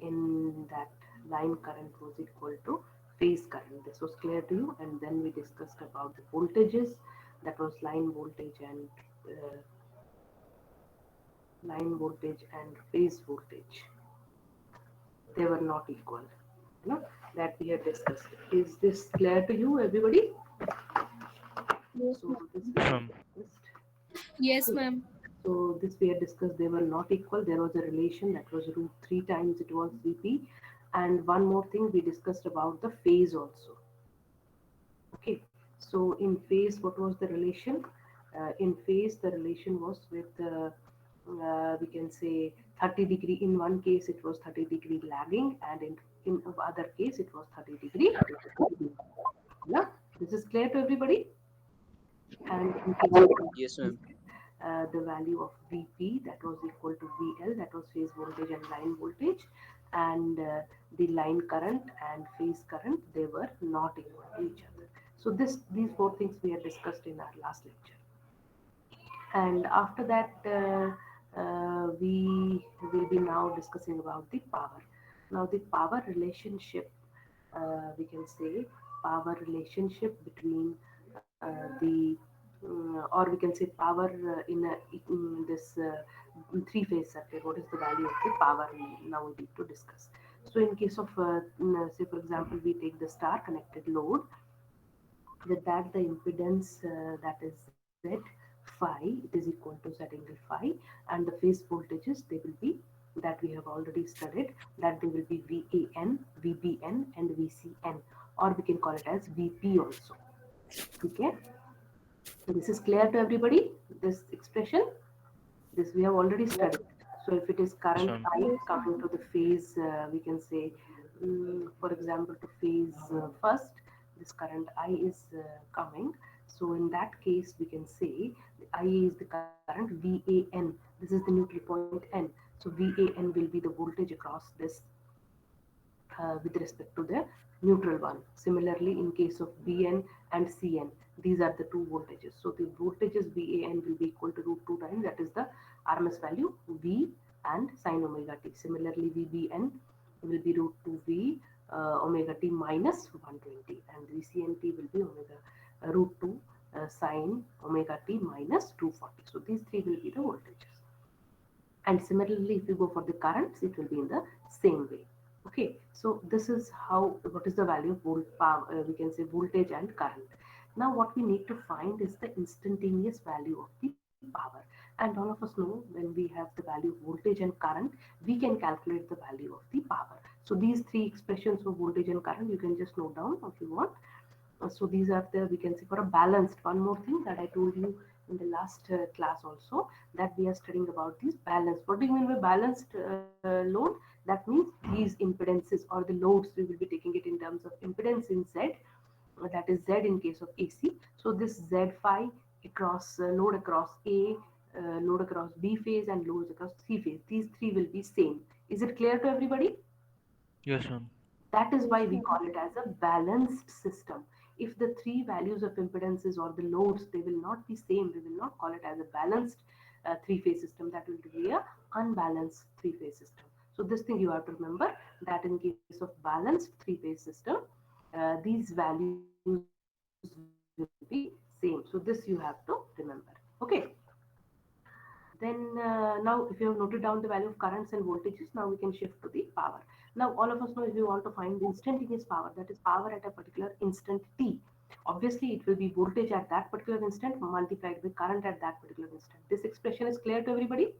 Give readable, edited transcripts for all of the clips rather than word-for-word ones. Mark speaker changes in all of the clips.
Speaker 1: in that line current was equal to phase current. This was clear to you, and then we discussed about the voltages, that was uh, line voltage and phase voltage. They were not equal, you know, that we have discussed. Is this clear to you, everybody?
Speaker 2: Yes,
Speaker 1: So this
Speaker 2: ma'am.
Speaker 1: we
Speaker 3: Yes,
Speaker 1: have
Speaker 3: ma'am.
Speaker 1: discussed.
Speaker 2: Yes,
Speaker 1: Okay.
Speaker 2: ma'am.
Speaker 1: So this we had discussed, they were not equal. There was a relation that was root 3 times it was Vp. And one more thing we discussed about the phase also. Okay. So in phase, what was the relation? In phase, the relation was with we can say 30 degree. In one case, it was 30-degree lagging, and in other case, it was 30-degree. Yeah, this is clear to everybody. And in case of
Speaker 3: Yes,
Speaker 1: we
Speaker 3: ma'am.
Speaker 1: said, the value of Vp, that was equal to VL, that was phase voltage and line voltage, and the line current and phase current, they were not equal to each other. So these four things we had discussed in our last lecture. And after that, we will be now discussing about the power. Now the power relationship, we can say power relationship between the or we can say power in this three-phase circuit. What is the value of the power? Now we need to discuss. So in case of say for example, we take the star connected load. With that, the impedance that is Z phi, it is equal to Z angle phi, and the phase voltages, they will be, that we have already studied, that they will be VAN, VBN, and VCN, or we can call it as VP also. Okay, this is clear to everybody, this expression. This we have already studied. So if it is
Speaker 3: Yes,
Speaker 1: current
Speaker 3: ma'am.
Speaker 1: I
Speaker 2: Yes,
Speaker 1: coming to
Speaker 2: ma'am.
Speaker 1: the phase, we can say, for example, to phase first, this current I is coming. So in that case, we can say the I is the current VAN. This is the neutral point N. So VAN will be the voltage across this with respect to the neutral one. Similarly, in case of Bn and Cn, these are the two voltages. So the voltages Van will be equal to root 2 times, that is the RMS value V and sine omega t. Similarly, Vbn will be root 2 V omega t minus 120, and Vcnt will be omega root 2 sine omega t minus 240. So these three will be the voltages. And similarly, if you go for the currents, it will be in the same way. Okay, so this is how, what is the value of volt power, we can say voltage and current. Now what we need to find is the instantaneous value of the power, and all of us know when we have the value of voltage and current, we can calculate the value of the power. So these three expressions for voltage and current, you can just note down if you want. So these are the, we can say, for a balanced, one more thing that I told you in the last class also, that we are studying about these balanced. What do you mean by balanced load? That means these impedances or the loads, we will be taking it in terms of impedance in Z, that is Z in case of AC. So this Z phi across load across A, load across B phase, and loads across C phase, these three will be same. Is it clear to everybody?
Speaker 3: Yes, ma'am.
Speaker 1: That is why
Speaker 2: Yes,
Speaker 1: we call
Speaker 2: ma'am.
Speaker 1: it as a balanced system. If the three values of impedances or the loads, they will not be same, we will not call it as a balanced three-phase system. That will be a unbalanced three-phase system. So this thing you have to remember, that in case of balanced three-phase system, these values will be same. So this you have to remember. Okay. Then now if you have noted down the value of currents and voltages, now we can shift to the power. Now all of us know, if you want to find the instantaneous power, that is power at a particular instant t, obviously it will be voltage at that particular instant multiplied with current at that particular instant. This expression is clear to everybody?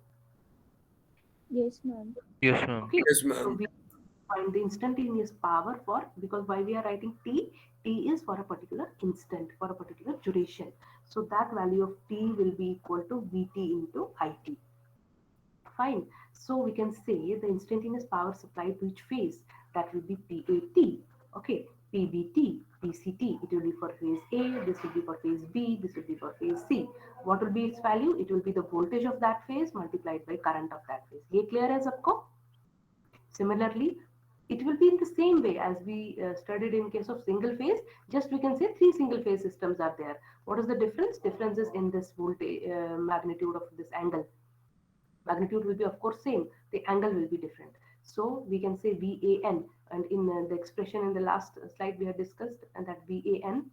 Speaker 2: Yes, ma'am.
Speaker 3: Yes, ma'am.
Speaker 1: Okay,
Speaker 4: Yes,
Speaker 1: so
Speaker 4: ma'am.
Speaker 1: we find the instantaneous power for, because why we are writing t, t is for a particular instant, for a particular duration. So that value of t will be equal to vt into it. Fine. So we can say the instantaneous power supplied to each phase, that will be PAT. Okay. PBT, PCT. It will be for phase A. This will be for phase B. This will be for phase C. What will be its value? It will be the voltage of that phase multiplied by current of that phase. ये clear है सबको? Similarly, it will be in the same way as we studied in case of single phase. Just we can say three single phase systems are there. What is the difference? Difference is in this voltage magnitude of this angle. Magnitude will be of course same, the angle will be different. So we can say VAN, and in the expression in the last slide we have discussed, and that VAN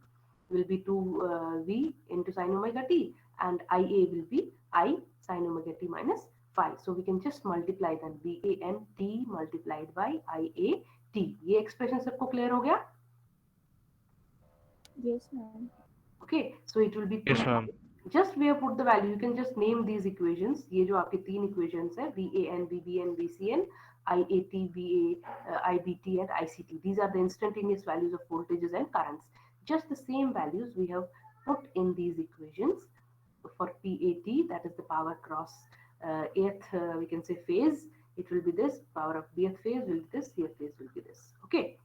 Speaker 1: will be 2 V into sine omega t, and IA will be I sine omega t minus phi. So we can just multiply then VAN t multiplied by IA t. ये expression सबको clear हो गया?
Speaker 2: Yes, ma'am.
Speaker 1: Okay, so it will be
Speaker 3: Yes,
Speaker 1: 2.
Speaker 3: ma'am.
Speaker 1: Just we have put the value. You can just name these equations. ये जो आपके तीन equations है, VAN, VBN, VCN, IAT, VA, IBT, and ICT. These are the instantaneous values of voltages and currents. Just the same values we have put in these equations for PAT. That is the power cross eighth. We can say phase. It will be this. Power of Bth phase will be this. Cth phase will be this. Okay.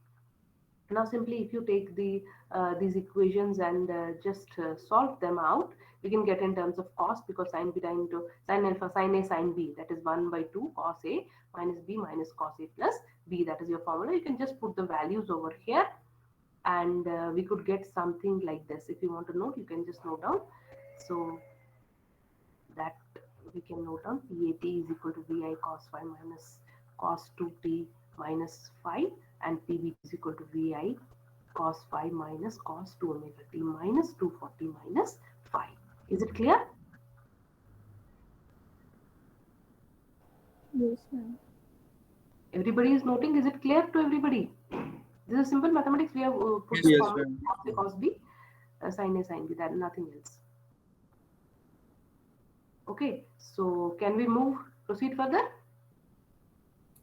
Speaker 1: Now simply if you take these equations and just solve them out, you can get in terms of cos, because sine beta into sine alpha sine a sine b, that is 1 by 2 cos a minus b minus cos a plus b. That is your formula. You can just put the values over here, and we could get something like this. If you want to note, you can just note down. So that we can note down PAT is equal to VI cos phi minus cos 2t minus phi, and PBT is equal to VI cos phi minus cos 2 omega t minus 240 minus phi. Is it clear?
Speaker 2: Yes, ma'am.
Speaker 1: Everybody is noting. Is it clear to everybody? This is simple mathematics. We have put
Speaker 4: Yes,
Speaker 1: the
Speaker 4: ma'am.
Speaker 1: formula cos A cos B, sin A sin B. That nothing else. Okay. So can we move? Proceed further?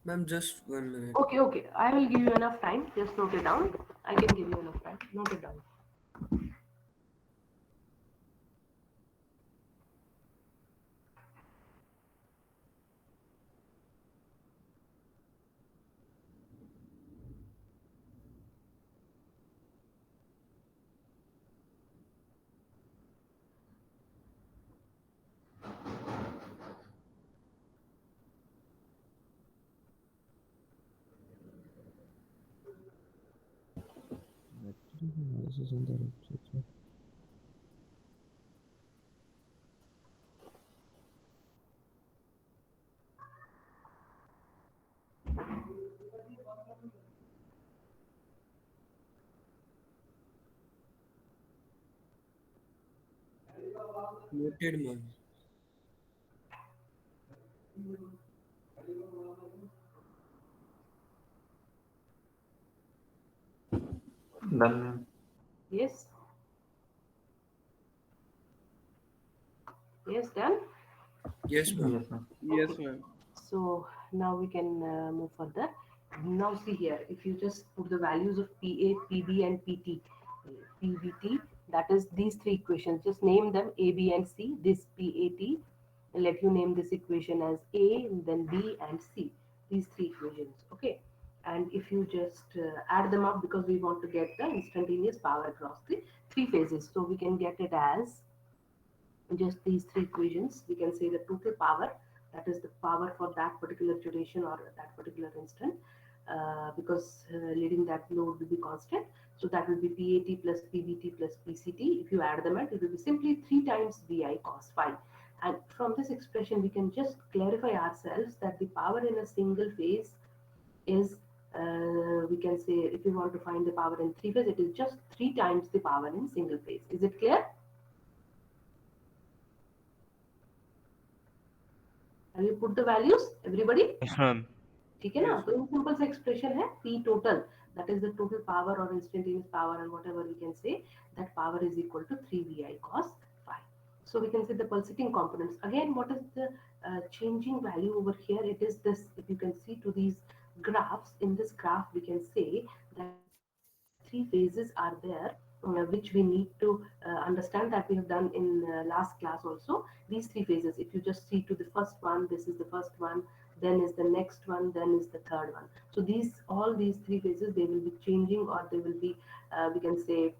Speaker 4: Ma'am, just 1 minute.
Speaker 1: Okay, okay. I will give you enough time. Just note it down. I can give you enough time. Note it down.
Speaker 4: Actually, analysis on the website. Noted, ma'am.
Speaker 3: Done.
Speaker 1: Yes. Yes, done.
Speaker 4: Yes, ma'am.
Speaker 3: Yes, ma'am.
Speaker 1: Okay.
Speaker 5: Yes, ma'am.
Speaker 1: So now we can move further. Now see here, if you just put the values of PA, PB, and PT, PBT, that is these three equations. Just name them A, B, and C. This PAT, and let you name this equation as A, and then B, and C. These three equations. Okay. And if you just add them up, because we want to get the instantaneous power across the three phases, so we can get it as just these three equations. We can say the total power, that is the power for that particular duration or that particular instant, because leading that load will be constant. So that will be PAT plus PBT plus PCT. If you add them out, it will be simply 3 times VI cos phi. And from this expression, we can just clarify ourselves that the power in a single phase is, we can say, if you want to find the power in three phase, it is just 3 times the power in single phase. Is it clear? Have you put the values, everybody?
Speaker 3: Yes, ma'am.
Speaker 1: ठीक है ना?
Speaker 5: Yes,
Speaker 1: तो
Speaker 5: ma'am.
Speaker 1: In simple से expression है P total, that is the total power or instantaneous power, and whatever we can say, that power is equal to 3 VI cos phi. So we can say the pulsating components. Again, what is the changing value over here? It is this. If you can see to these graphs, in this graph we can say that three phases are there, which we need to understand, that we have done in last class also. These three phases, if you just see to the first one, this is the first one, then is the next one, then is the third one. So these, all these three phases, they will be changing, or they will be, we can say,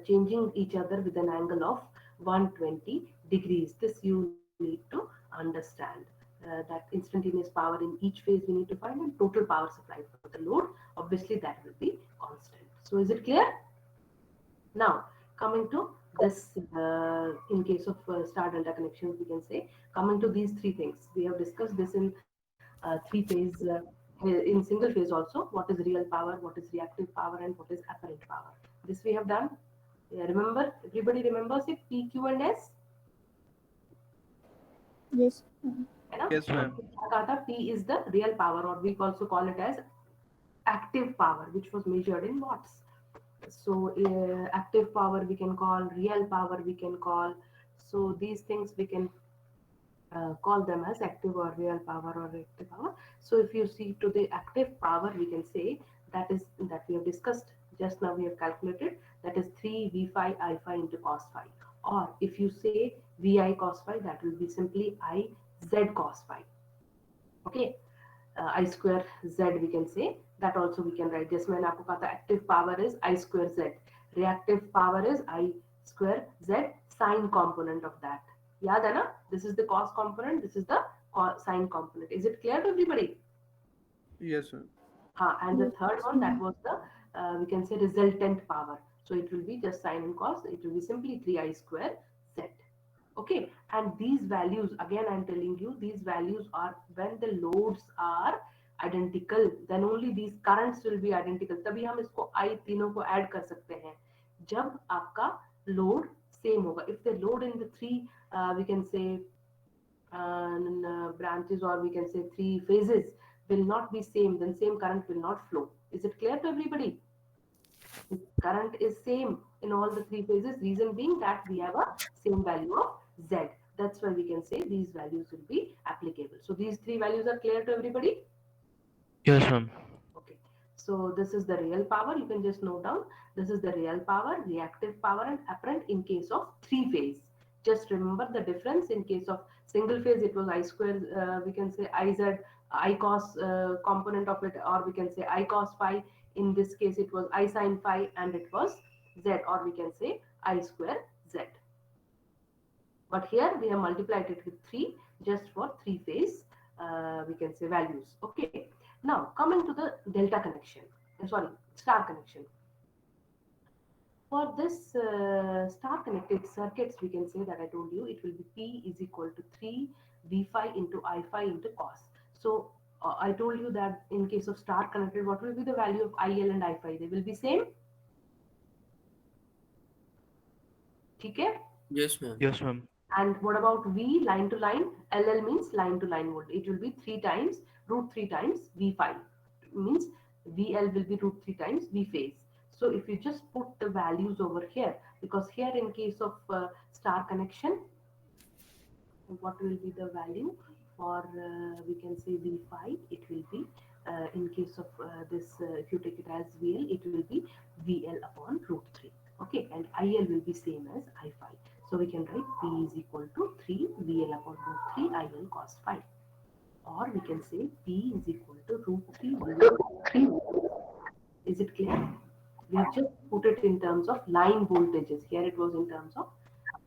Speaker 1: changing each other with an angle of 120 degrees. This you need to understand. That instantaneous power in each phase we need to find, and total power supplied for the load, obviously that will be constant. So is it clear? Now, coming to this, in case of star delta connections, we can say, coming to these three things. We have discussed this in three phase in single phase also, what is real power, what is reactive power, and what is apparent power. This we have done. Yeah, remember, everybody remembers it, P, Q and S,
Speaker 2: Yes, ma'am.
Speaker 1: है ना?
Speaker 3: Yes, ma'am.
Speaker 1: क्या कहा था? P is the real power, or we also call it as active power, which was measured in watts. So active power we can call, real power we can call. So these things we can call them as active or real power or reactive power. So if you see to the active power, we can say that is that we have discussed just now. We have calculated that is 3 v phi I phi into cos phi. Or if you say vi cos phi, that will be simply I z cos phi. Okay, I square z we can say, that also we can write. Just मैंने आपको कहा था active power is I square z, reactive power is I square z sine component of that. याद है ना? This is the cos component, this is the sine component. Is it clear to everybody?
Speaker 3: Yes, ma'am.
Speaker 1: And the third
Speaker 2: Yes,
Speaker 1: one, that
Speaker 2: ma'am.
Speaker 1: was the we can say resultant power. So it will be just sine and cos. It will be simply 3I square z. Okay, and these values, again I'm telling you, these values are when the loads are identical, then only these currents will be identical. तभी हम इसको I तीनों को add कर सकते हैं जब आपका load same होगा. If the load in the three we can say branches, or we can say three phases, will not be same, then same current will not flow. Is it clear to everybody? The current is same in all the three phases, reason being that we have a same value of z. That's why we can say these values will be applicable. So these three values are clear to everybody?
Speaker 3: Yes, ma'am.
Speaker 1: Okay, so this is the real power. You can just note down. This is the real power, reactive power, and apparent in case of three phase. Just remember the difference. In case of single phase, it was I square. We can say I z, I cos component of it, or we can say I cos phi. In this case, it was I sin phi, and it was z, or we can say I square z. But here we have multiplied it with 3 just for three phase we can say values. Okay, now coming to the delta connection, sorry, star connection. For this star connected circuits, we can say that I told you it will be P is equal to 3 V phi into I phi into cos. So I told you that in case of star connected, what will be the value of IL and I phi? They will be same. Okay.
Speaker 4: Yes, ma'am.
Speaker 3: Yes, ma'am.
Speaker 1: And what about V line to line? LL means line to line voltage. It will be 3 times root 3 times V5. Means VL will be root 3 times V phase. So if you just put the values over here, because here in case of star connection, what will be the value for we can say V5? It will be in case of this if you take it as VL, it will be VL upon root 3. Okay, and IL will be same as I5. So we can write P is equal to 3 VL upon root 3 IL cos phi. Or we can say P is equal to root 3 VL. Is it clear? We have just put it in terms of line voltages. Here it was in terms of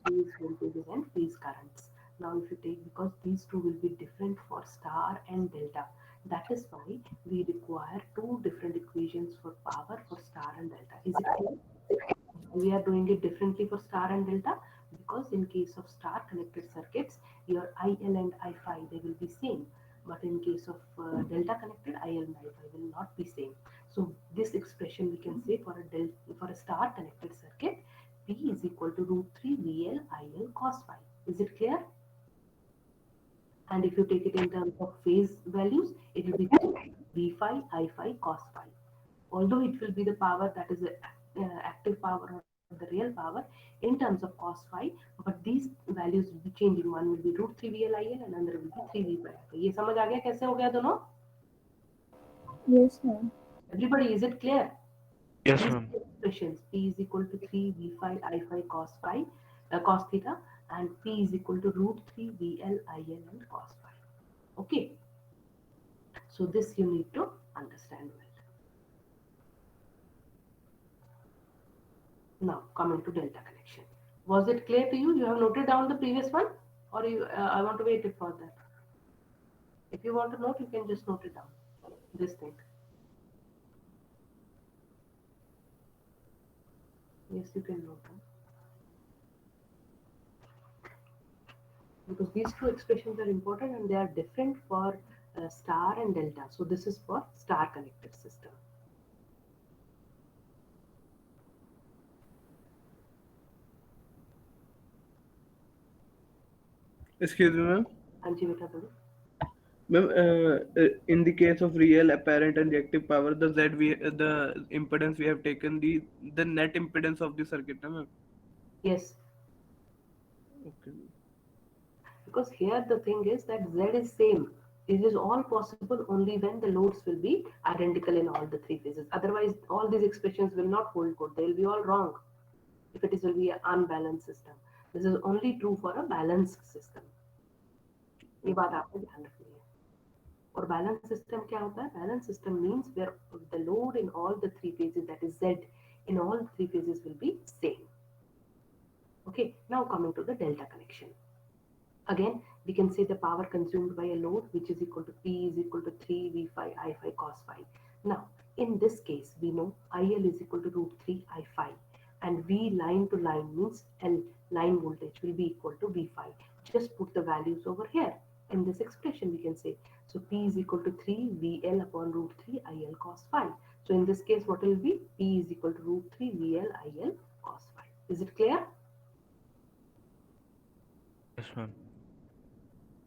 Speaker 1: phase voltages and phase currents. Now if you take, because these two will be different for star and delta, that is why we require two different equations for power for star and delta. Is it clear? We are doing it differently for star and delta because in case of star connected circuits, your IL and I phi they will be same, but in case of delta connected, IL and I phi will not be same. So this expression we can say for a star connected circuit, P is equal to root 3 VL IL cos phi. Is it clear? And if you take it in terms of phase values, it will be 3 V phi I phi cos phi. Although it will be the power that is the active power or the real power in terms of cos phi, but these values will be changing. One will be root 3 VLIL and another will be 3 V pi. ये समझ आ गया कैसे हो गया दोनों?
Speaker 2: Yes, ma'am.
Speaker 1: Everybody, is it clear?
Speaker 3: Yes,
Speaker 1: These
Speaker 3: ma'am.
Speaker 1: expressions, P is equal to 3 V phi I phi cos theta, and P is equal to root 3 VL IL and cos phi. Okay, so this you need to understand well. Now coming to delta connection. Was it clear to you? You have noted down the previous one, or I want to wait it for that. If you want to note, you can just note it down. This thing. Yes, you can note down. Because these two expressions are important and they are different for star and delta. So this is for star connected system.
Speaker 3: Excuse me, ma'am.
Speaker 1: हाँ जी बेटा बोलो.
Speaker 3: Ma'am, in the case of real, apparent, and reactive power, the impedance we have taken the net impedance of the circuit, na, ma'am.
Speaker 1: Yes,
Speaker 3: Okay.
Speaker 1: because here the thing is that Z is same. It is all possible only when the loads will be identical in all the three phases. Otherwise, all these expressions will not hold good. They will be all wrong if it is will be an unbalanced system. This is only true for a balanced system. ये बात
Speaker 3: Okay.
Speaker 1: आपको ध्यान रखनी है. और balance system क्या होता है? Balance system means where the load in all the three phases, that is Z, in all three phases will be same. Okay, now coming to the delta connection. Again, we can say the power consumed by a load which is equal to P is equal to 3 V phi I phi cos phi. Now, in this case, we know IL is equal to root 3 I phi, and V line to line means L line voltage will be equal to V phi. Just put the values over here. In this expression, we can say, so P is equal to 3 VL upon root 3 IL cos phi. So in this case, what will be? P is equal to root 3 VL IL cos phi. Is it clear?
Speaker 3: Yes, ma'am.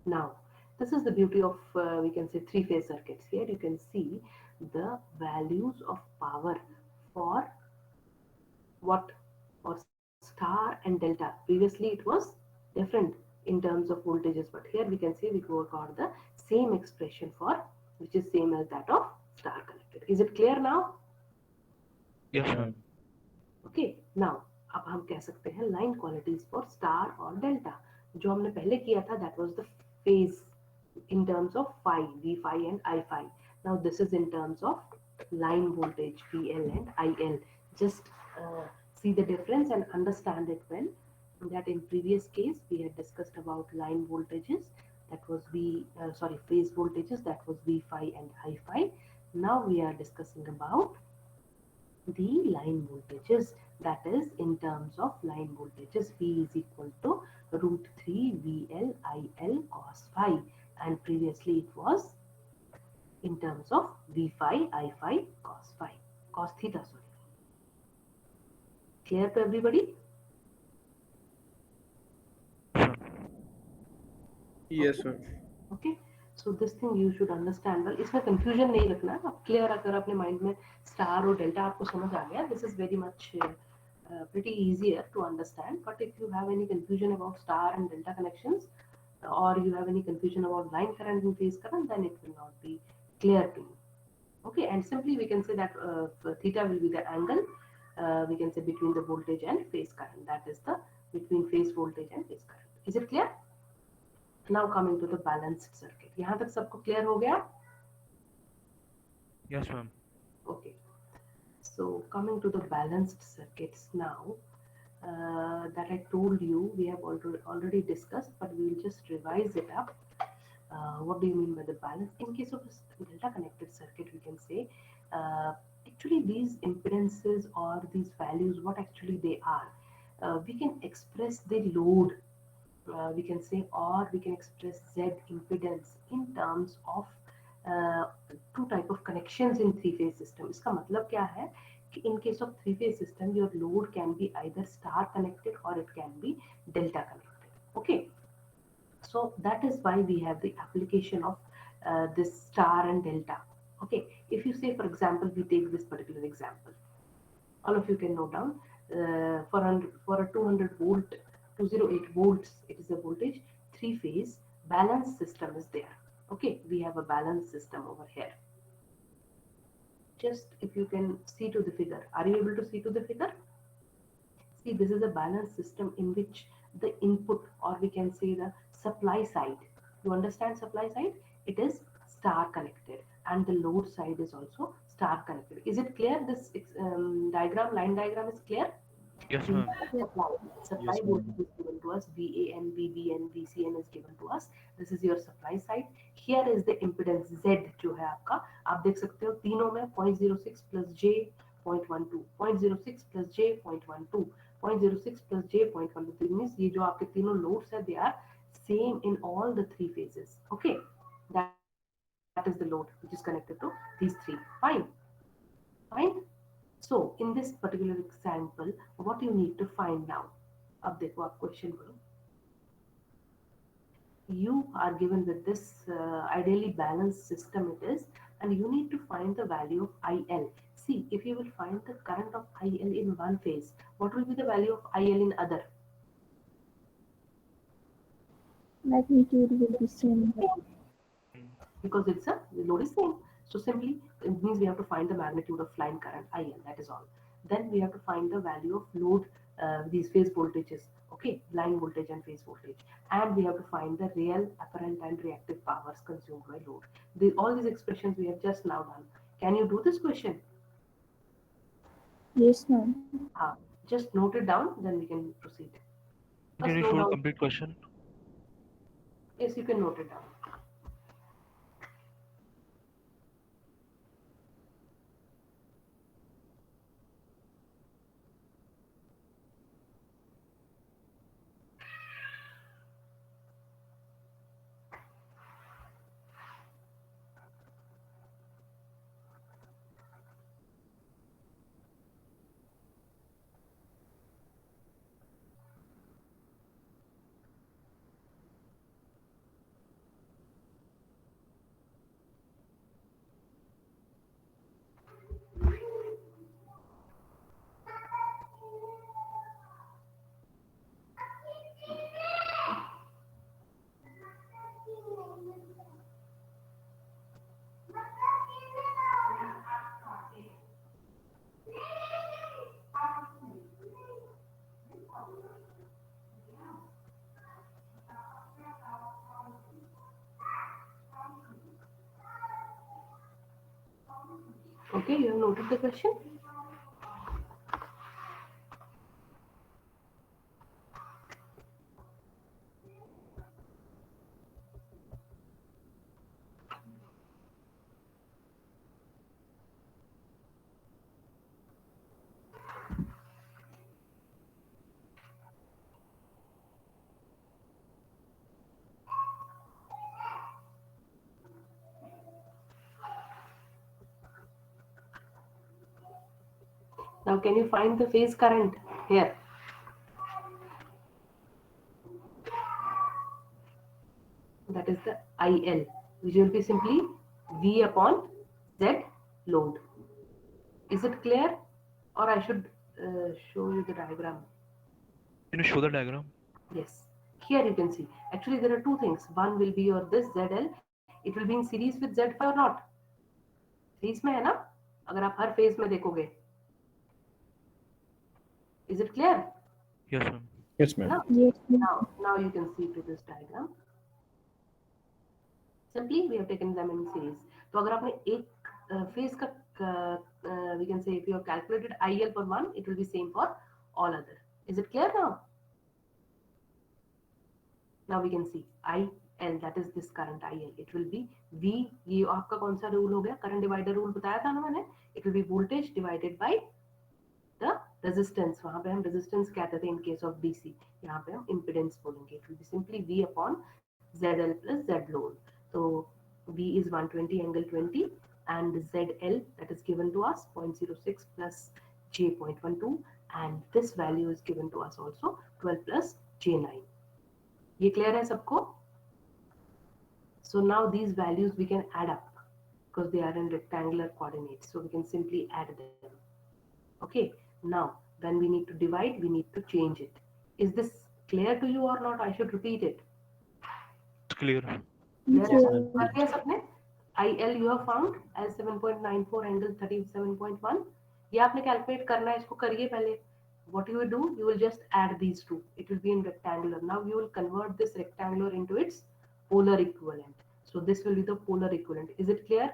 Speaker 1: Now, this is the beauty of we can say three-phase circuits. Here you can see the values of power for what? For star and delta. Previously it was different in terms of voltages, but here we can see we got the same expression for which is same as that of star connected. Is it clear now?
Speaker 3: Yes, ma'am.
Speaker 1: Okay now अब हम कह सकते हैं line qualities for star और delta. जो हमने पहले किया था that was the phase in terms of phi v phi and I phi. Now this is in terms of line voltage VL and IL. Just see the difference and understand it well. That in previous case we had discussed about line voltages, that was phase voltages, that was V phi and I phi. Now we are discussing about the line voltages, that is in terms of line voltages V is equal to root 3 VL IL cos phi, and previously it was in terms of V phi I phi cos phi, cos theta, sorry. Clear to everybody?
Speaker 3: Yes,
Speaker 1: Okay.
Speaker 3: ma'am.
Speaker 1: Okay, so this thing you should understand well. इसमें confusion नहीं रखना. आप clear अगर अपने mind में star और delta आपको समझ आ गया, this is very much pretty easier to understand. But if you have any confusion about star and delta connections, or you have any confusion about line current and phase current, then it will not be clear to you. Okay, and simply we can say that theta will be the angle we can say between the voltage and phase current. That is the between phase voltage and phase current. Is it clear? Now coming to the balanced circuit. यहाँ तक सबको clear हो गया?
Speaker 3: Yes, ma'am.
Speaker 1: Okay. So coming to the balanced circuits now, that I told you we have already discussed, but we will just revise it up. What do you mean by the balance? In case of a delta connected circuit, we can say actually these impedances or these values, what actually they are. We can express the load, we can say, or we can express Z impedance in terms of uh, two type of connections in three phase system. इसका मतलब क्या है कि in case of three phase system your load can be either star connected or it can be delta connected. Okay, so that is why we have the application of this star and delta. Okay, if you say for example we take this particular example, all of you can note down for a 200 volt 208 volts, it is a voltage, three phase balance system is there. Okay, we have a balance system over here. Just if you can see to the figure, are you able to see to the figure? See, this is a balance system in which the input, or we can say the supply side, you understand supply side? It is star connected and the load side is also star connected. Is it clear? This line diagram is clear?
Speaker 3: Yes,
Speaker 1: We
Speaker 3: ma'am.
Speaker 1: have supply
Speaker 4: Yes,
Speaker 1: voltage
Speaker 4: ma'am.
Speaker 1: is given to us, VAN, VBN, VCN is given to us. This is your supply side. Here is the impedance Z जो है आपका, आप देख सकते हो तीनों में 0.06 plus J 0.12, 0.06 plus J 0.12, 0.06 plus J 0.12 means ये जो आपके तीनों loads है, they are same in all the three phases. Okay, that is the that is the load which is connected to these three. Fine. Fine. So in this particular example, what you need to find now? अब देखो आप question करो. You are given with this ideally balanced system it is, and you need to find the value of IL. See, if you will find the current of IL in one phase, what will be the value of IL in other?
Speaker 2: Magnitude will be same.
Speaker 1: Because it's a the load is same. So simply it means we have to find the magnitude of line current IL. That is all. Then we have to find the value of load, these phase voltages. Okay, line voltage and phase voltage, and we have to find the real apparent and reactive powers consumed by load. All these expressions we have just now done. Can you do this question?
Speaker 2: Yes, ma'am.
Speaker 1: Ah, just note it down. Then we can proceed.
Speaker 5: Can
Speaker 1: First,
Speaker 5: you
Speaker 1: note
Speaker 5: show the
Speaker 1: down.
Speaker 5: complete question?
Speaker 1: Yes, you can note it down. Okay, you have noted the question. Now, can you find the phase current here? That is the IL, which will be simply V upon Z load. Is it clear? Or I should show you the diagram?
Speaker 5: Can you show the diagram?
Speaker 1: Yes. Here you can see. Actually, there are two things. One will be your this ZL. It will be in series with Z5 or not? Series में है ना? अगर आप हर phase में देखोगे. Is it clear?
Speaker 5: Yes, ma'am.
Speaker 3: Yes,
Speaker 1: है
Speaker 3: ma'am.
Speaker 1: ना?
Speaker 2: Yes, ma'am.
Speaker 1: Now you can see to this diagram. Simply we have taken them in series. तो अगर आपने एक phase का we can say if you have calculated IL for one, it will be same for all other. Is it clear now? Now we can see IL, that is this current IL. It will be V. ये आपका कौन सा rule हो गया? Current divider rule बताया था ना मैंने. It will be voltage divided by the resistance. वहां पे हम resistance कहते थे in case of DC. यहाँ पे हम impedance बोलेंगे. It will be simply V upon ZL plus Z load. So V is 120 angle 20 and ZL that is given to us 0.06 plus J 0.12 and this value is given to us also 12 plus J9. ये clear है सबको? So now these values we can add up because they are in rectangular coordinates. So we can simply add them. Okay. Now when we need to divide, we need to change it. Is this clear to you or not? I should repeat it.
Speaker 5: It's clear.
Speaker 1: Clear है
Speaker 2: Yes,
Speaker 1: ना? कर दिया सबने? IL you have found as 7.94 angle 37.1. ये आपने calculate करना है, इसको करिए पहले. What you will do? You will just add these two. It will be in rectangular. Now you will convert this rectangular into its polar equivalent. So this will be the polar equivalent. Is it clear?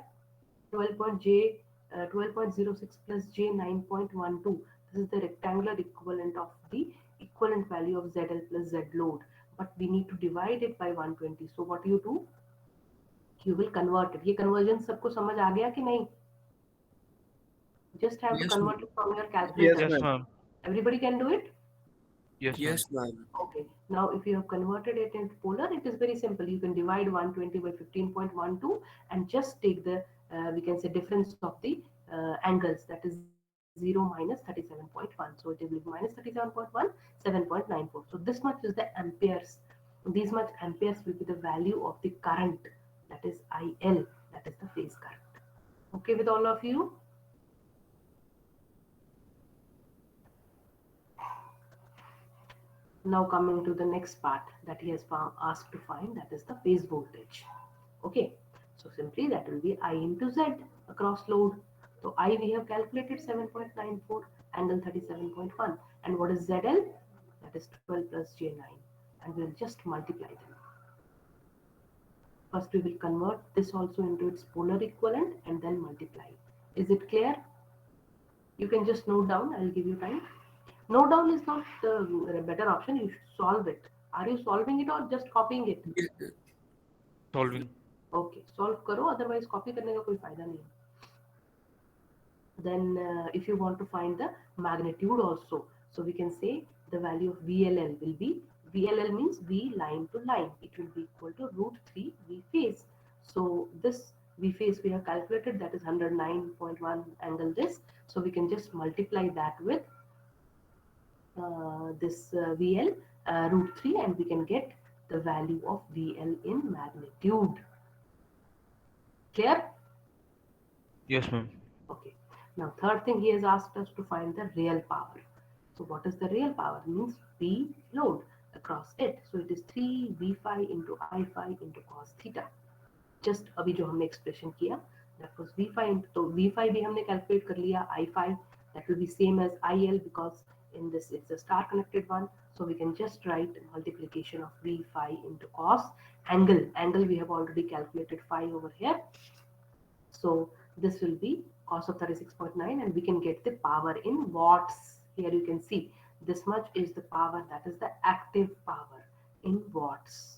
Speaker 1: 12.06 plus J 9.12. This is the rectangular equivalent of the equivalent value of ZL plus Z load. But we need to divide it by 120. So what you do? You will convert it. ये conversion सबको समझ आ गया कि नहीं? Just have to
Speaker 4: Yes,
Speaker 1: convert it from your
Speaker 3: Yes,
Speaker 1: calculator.
Speaker 5: Yes,
Speaker 3: ma'am.
Speaker 5: ma'am.
Speaker 1: Everybody can do it?
Speaker 5: Yes, ma'am.
Speaker 4: Yes, ma'am.
Speaker 1: Okay. Now, if you have converted it into polar, it is very simple. You can divide 120 by 15.12 and just take the, we can say, difference of the angles. That is 0 minus 37.1. So it will be minus 37.1, 7.94. So this much is the amperes. These much amperes will be the value of the current. That is IL. That is the phase current. Okay with all of you? Now coming to the next part that he has asked to find, that is the phase voltage. Okay, so simply that will be I into Z across load. So I we have calculated 7.94 angle 37.1, and what is ZL? That is 12 plus J9, and we'll just multiply them. First we will convert this also into its polar equivalent and then multiply. Is it clear? You can just note down. I'll give you time. Note down is not the better option. You should solve it. Are you solving it or just copying it?
Speaker 4: Yes,
Speaker 5: Solving.
Speaker 1: Okay, solve करो. Otherwise, copy करने का कोई फायदा नहीं है. Then, if you want to find the magnitude also, so we can say the value of VLL will be, VLL means V line to line. It will be equal to root 3 V phase. So this V phase we have calculated, that is 109.1 angle this. So we can just multiply that with this VL root 3, and we can get the value of VL in magnitude. Clear?
Speaker 5: Yes, ma'am.
Speaker 1: Okay. Now third thing, he has asked us to find the real power. So what is the real power? It means P load across it. So it is 3 V phi into I phi into cos theta. Just अभी जो हमने expression किया, that was V phi into, तो V phi भी हमने calculate कर लिया, I phi that will be same as IL because in this it's a star connected one. So we can just write multiplication of V phi into cos angle. Angle we have already calculated phi over here. So this will be cos of 36.9, and we can get the power in watts. Here you can see this much is the power, that is the active power in watts.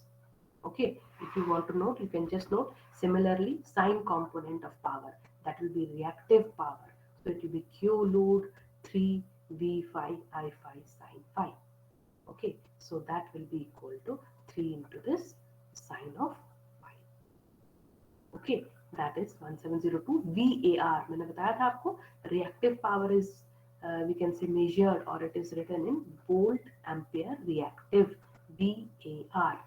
Speaker 1: Okay, if you want to note, you can just note. Similarly, sine component of power, that will be reactive power. So it will be Q load 3 V phi I phi sine phi. Okay, so that will be equal to 3 into this sine of phi. Okay, that is 1702 VAR. मैंने बताया था आपको reactive power is we can say measured, or it is written in volt ampere reactive, VAR.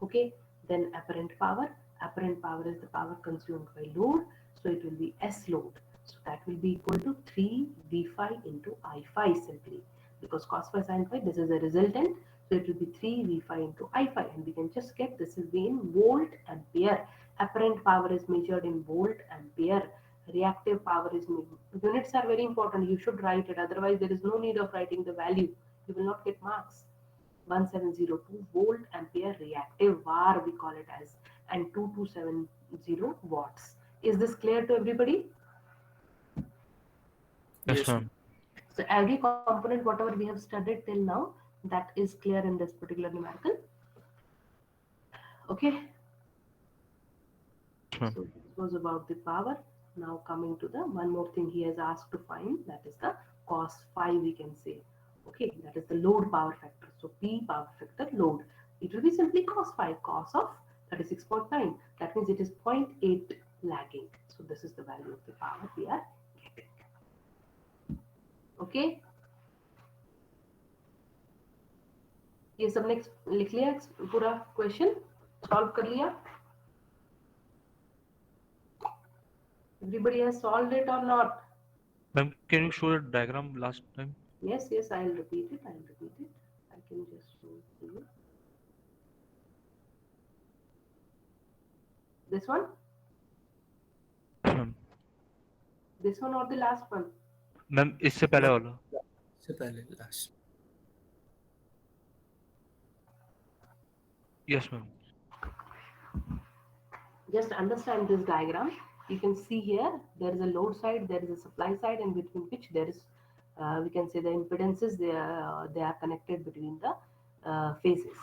Speaker 1: Okay, then apparent power. Apparent power is the power consumed by load, so it will be S load. So that will be equal to 3 V phi into I phi simply, because cos phi sin phi, this is a resultant, so it will be 3 V phi into I phi, and we can just get this will be in volt ampere. Apparent power is measured in volt ampere. Reactive power is, units are very important. You should write it, otherwise there is no need of writing the value. You will not get marks. 1702 volt ampere reactive, VAR we call it as, and 2270 watts. Is this clear to everybody?
Speaker 5: Yes,
Speaker 4: yes,
Speaker 5: ma'am.
Speaker 1: So every component whatever we have studied till now, that is clear in this particular numerical. Okay,
Speaker 5: Yes, ma'am.
Speaker 1: so this was about the power. Now coming to the one more thing he has asked to find, that is the cos phi we can say. Okay, that is the load power factor. So P power factor load. It will be simply cos phi, cos of 36.9. That means it is 0.8 lagging. So this is the value of the power we are getting. Okay, ये सबने लिख लिया पूरा question, solve कर लिया? Everybody has solved it or not?
Speaker 5: Ma'am, can you show the diagram last time?
Speaker 1: Yes, I'll repeat it. I can just show it to you. This one?
Speaker 5: Yes, ma'am.
Speaker 1: This one or the last one?
Speaker 5: Ma'am इससे पहले
Speaker 4: ma'am.
Speaker 5: वाला.
Speaker 4: से पहले last.
Speaker 5: Yes, ma'am.
Speaker 1: Just understand this diagram. You can see here there is a load side, there is a supply side, and between which there is, we can say the impedances, they are connected between the phases.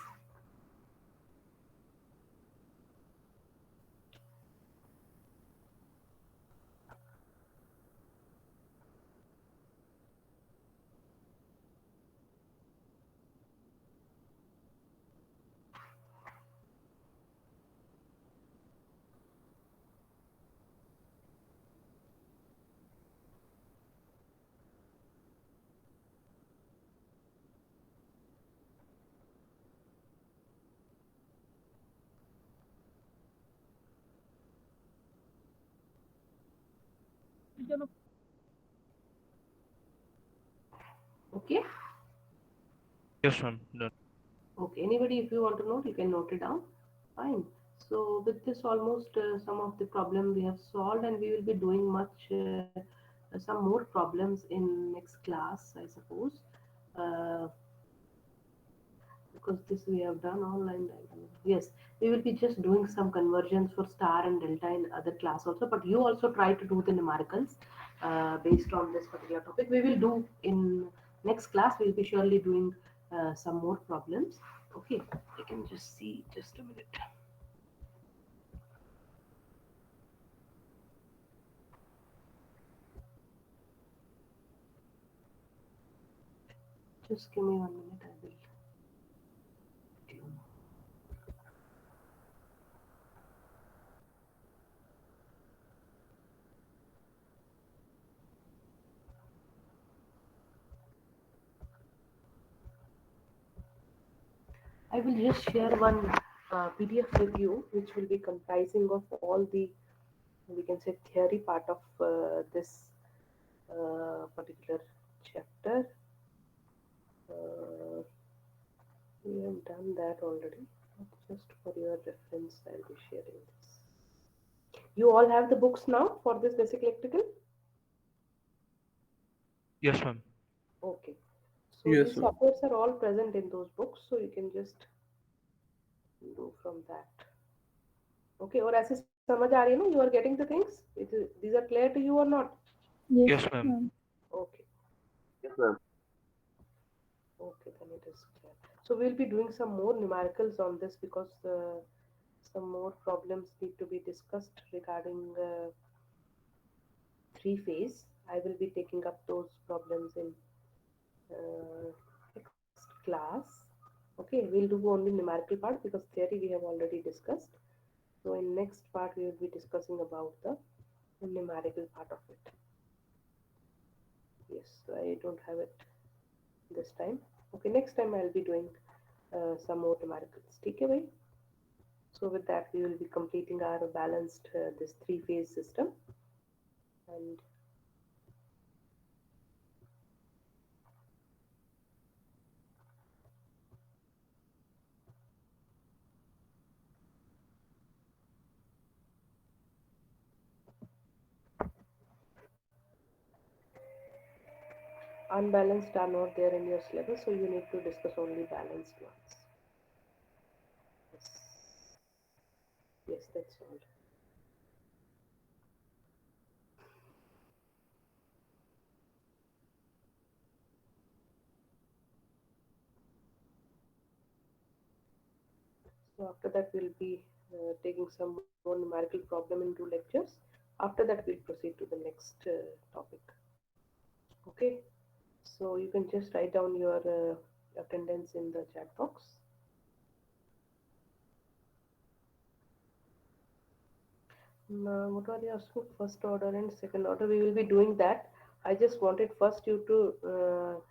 Speaker 1: Okay.
Speaker 5: Yes, ma'am. Done.
Speaker 1: Okay. Anybody, if you want to note, you can note it down. Fine. So with this, almost some of the problem we have solved, and we will be doing much some more problems in next class, I suppose. Uh, because this we have done online diagram. Yes, we will be just doing some conversions for star and delta in other class also, but you also try to do the numericals based on this particular topic. We will do in next class, we'll be surely doing some more problems. Okay, I can just see, just a minute. Just give me 1 minute, I will. I will just share one PDF with you, which will be comprising of all the, we can say, theory part of this particular chapter. Uh, we have done that already. Just for your reference, I'll be sharing this. You all have the books now for this basic electrical?
Speaker 5: Yes, ma'am.
Speaker 1: Okay. So
Speaker 3: Yes,
Speaker 1: these
Speaker 3: ma'am.
Speaker 1: softwares are all present in those books, so you can just do from that. Okay, और ऐसे समझ आ रही है ना? You are getting the things? These are clear to you or not?
Speaker 2: Yes,
Speaker 5: Yes, ma'am.
Speaker 2: ma'am.
Speaker 1: Okay. Okay, then it is clear. So we'll be doing some more numericals on this because some more problems need to be discussed regarding three phase. I will be taking up those problems in next class. Okay, we'll do only numerical part because theory we have already discussed. So in next part we will be discussing about the numerical part of it. Yes, I don't have it this time. Okay, next time I'll be doing some more numericals. Take away. So with that, we will be completing our balanced this three-phase system. And unbalanced are not there in your syllabus, so you need to discuss only balanced ones. Yes, yes, that's all. So after that, we'll be taking some more numerical problem into lectures. After that, we'll proceed to the next topic. Okay. So you can just write down your attendance in the chat box. Now, what are you asking? First order and second order. We will be doing that. I just wanted first you to